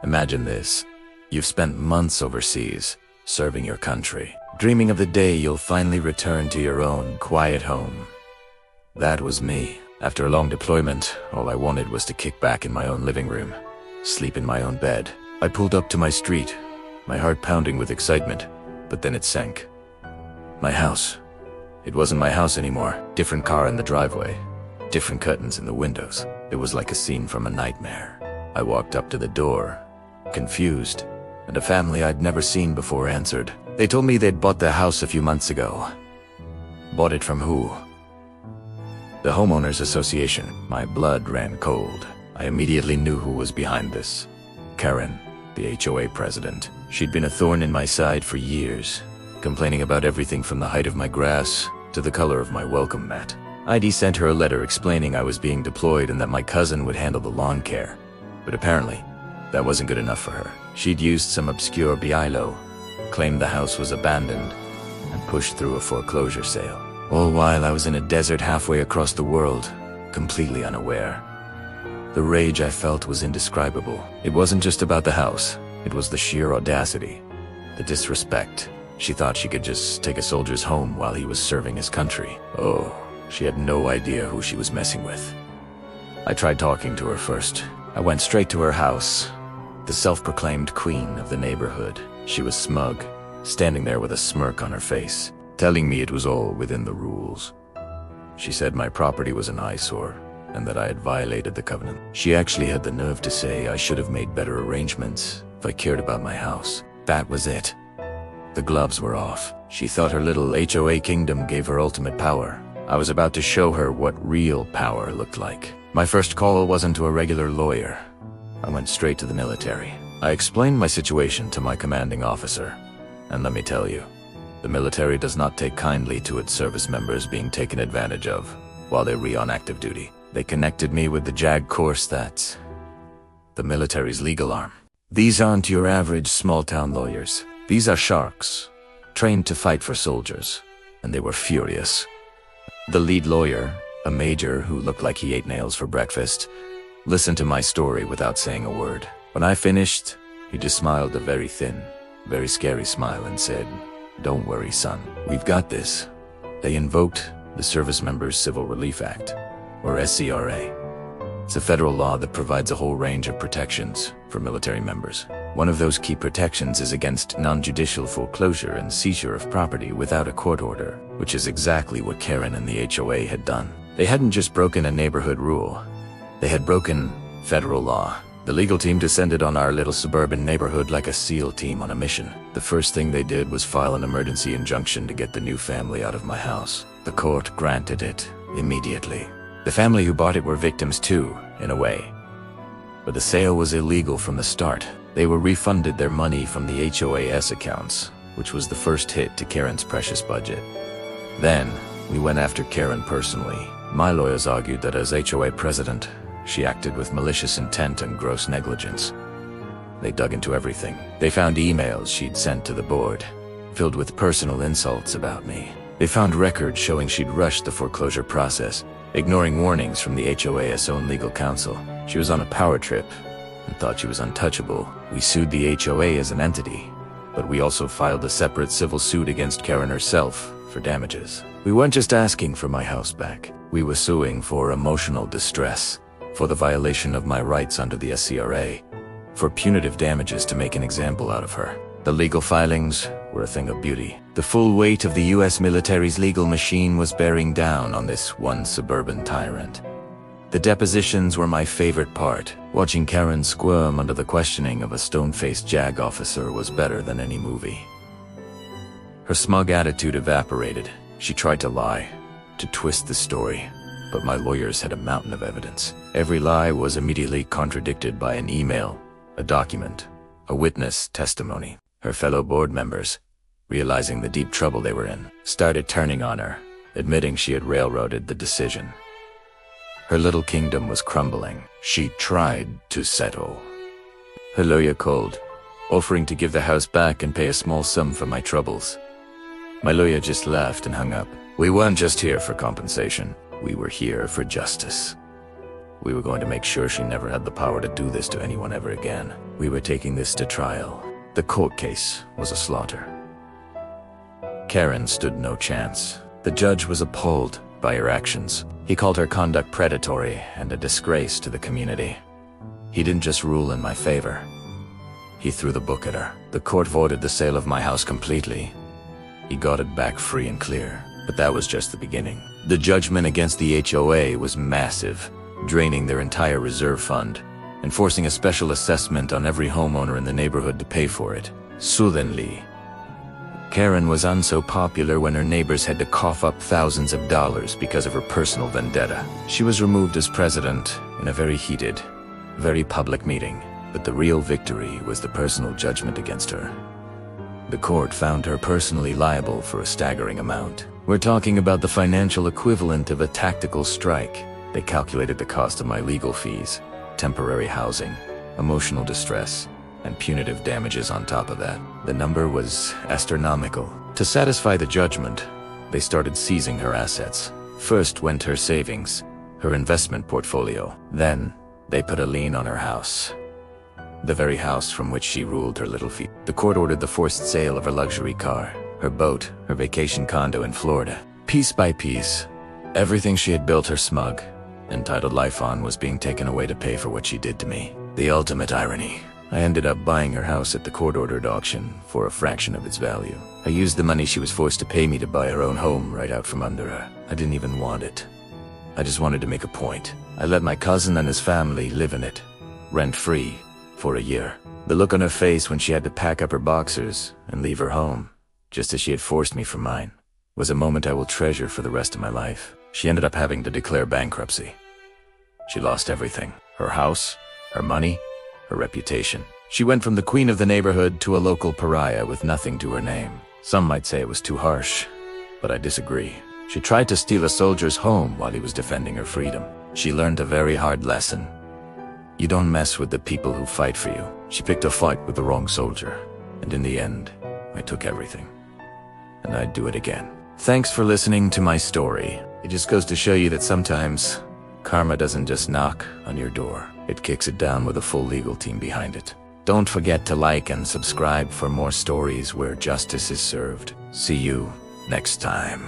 Imagine this. You've spent months overseas, serving your country, dreaming of the day you'll finally return to your own quiet home. That was me. After a long deployment, all I wanted was to kick back in my own living room, sleep in my own bed. I pulled up to my street, my heart pounding with excitement, but then it sank. My house. It wasn't my house anymore. Different car in the driveway, different curtains in the windows. It was like a scene from a nightmare. I walked up to the door, confused, and a family I'd never seen before answered. They told me they'd bought the house a few months ago. Bought it from who? The Homeowners Association. My blood ran cold. I immediately knew who was behind this. Karen, the HOA president. She'd been a thorn in my side for years, complaining about everything from the height of my grass to the color of my welcome mat. I'd sent her a letter explaining I was being deployed and that my cousin would handle the lawn care. But apparently, that wasn't good enough for her. She'd used some obscure BILO, claimed the house was abandoned, and pushed through a foreclosure sale. All while I was in a desert halfway across the world, completely unaware. The rage I felt was indescribable. It wasn't just about the house. It was the sheer audacity, the disrespect. She thought she could just take a soldier's home while he was serving his country. Oh, she had no idea who she was messing with. I tried talking to her first. I went straight to her house, the self-proclaimed queen of the neighborhood. She was smug, standing there with a smirk on her face, telling me it was all within the rules. She said my property was an eyesore, and that I had violated the covenant. She actually had the nerve to say I should have made better arrangements if I cared about my house. That was it. The gloves were off. She thought her little HOA kingdom gave her ultimate power. I was about to show her what real power looked like. My first call wasn't to a regular lawyer. I went straight to the military. I explained my situation to my commanding officer. And let me tell you, the military does not take kindly to its service members being taken advantage of while they're on active duty. They connected me with the JAG course that's the military's legal arm. These aren't your average small-town lawyers. These are sharks, trained to fight for soldiers, and they were furious. The lead lawyer, a major who looked like he ate nails for breakfast, listened to my story without saying a word. When I finished, he just smiled a very thin, very scary smile and said, "Don't worry, son. We've got this." They invoked the Service Members Civil Relief Act, or SCRA. It's a federal law that provides a whole range of protections for military members. One of those key protections is against non-judicial foreclosure and seizure of property without a court order, which is exactly what Karen and the HOA had done. They hadn't just broken a neighborhood rule. They had broken federal law. The legal team descended on our little suburban neighborhood like a SEAL team on a mission. The first thing they did was file an emergency injunction to get the new family out of my house. The court granted it immediately. The family who bought it were victims too, in a way. But the sale was illegal from the start. They were refunded their money from the HOAS accounts, which was the first hit to Karen's precious budget. Then, we went after Karen personally. My lawyers argued that as HOA president, she acted with malicious intent and gross negligence. They dug into everything. They found emails she'd sent to the board, filled with personal insults about me. They found records showing she'd rushed the foreclosure process, ignoring warnings from the HOA's own legal counsel. She was on a power trip and thought she was untouchable. We sued the HOA as an entity, but we also filed a separate civil suit against Karen herself for damages. We weren't just asking for my house back. We were suing for emotional distress, for the violation of my rights under the SCRA, for punitive damages to make an example out of her. The legal filings were a thing of beauty. The full weight of the US military's legal machine was bearing down on this one suburban tyrant. The depositions were my favorite part. Watching Karen squirm under the questioning of a stone-faced JAG officer was better than any movie. Her smug attitude evaporated. She tried to lie, to twist the story, but my lawyers had a mountain of evidence. Every lie was immediately contradicted by an email, a document, a witness testimony. Her fellow board members, realizing the deep trouble they were in, started turning on her, admitting she had railroaded the decision. Her little kingdom was crumbling. She tried to settle. Her lawyer called, offering to give the house back and pay a small sum for my troubles. My lawyer just laughed and hung up. We weren't just here for compensation. We were here for justice. We were going to make sure she never had the power to do this to anyone ever again. We were taking this to trial. The court case was a slaughter. Karen stood no chance. The judge was appalled by her actions. He called her conduct predatory and a disgrace to the community. He didn't just rule in my favor. He threw the book at her. The court voided the sale of my house completely. He got it back free and clear. But that was just the beginning. The judgment against the HOA was massive, draining their entire reserve fund and forcing a special assessment on every homeowner in the neighborhood to pay for it. Suddenly, Karen was so popular when her neighbors had to cough up thousands of dollars because of her personal vendetta. She was removed as president in a very heated, very public meeting, but the real victory was the personal judgment against her. The court found her personally liable for a staggering amount. We're talking about the financial equivalent of a tactical strike. They calculated the cost of my legal fees, temporary housing, emotional distress, and punitive damages on top of that. The number was astronomical. To satisfy the judgment, they started seizing her assets. First went her savings, her investment portfolio. Then, they put a lien on her house. The very house from which she ruled her little feet. The court ordered the forced sale of her luxury car, her boat, her vacation condo in Florida. Piece by piece, everything she had built her smug, entitled life on was being taken away to pay for what she did to me. The ultimate irony. I ended up buying her house at the court-ordered auction for a fraction of its value. I used the money she was forced to pay me to buy her own home right out from under her. I didn't even want it. I just wanted to make a point. I let my cousin and his family live in it, rent-free, for a year. The look on her face when she had to pack up her boxers and leave her home, just as she had forced me from mine, was a moment I will treasure for the rest of my life. She ended up having to declare bankruptcy. She lost everything. Her house, her money, her reputation. She went from the queen of the neighborhood to a local pariah with nothing to her name. Some might say it was too harsh, but I disagree. She tried to steal a soldier's home while he was defending her freedom. She learned a very hard lesson. You don't mess with the people who fight for you. She picked a fight with the wrong soldier, and in the end, I took everything. And I'd do it again. Thanks for listening to my story. It just goes to show you that sometimes karma doesn't just knock on your door. It kicks it down with a full legal team behind it. Don't forget to like and subscribe for more stories where justice is served. See you next time.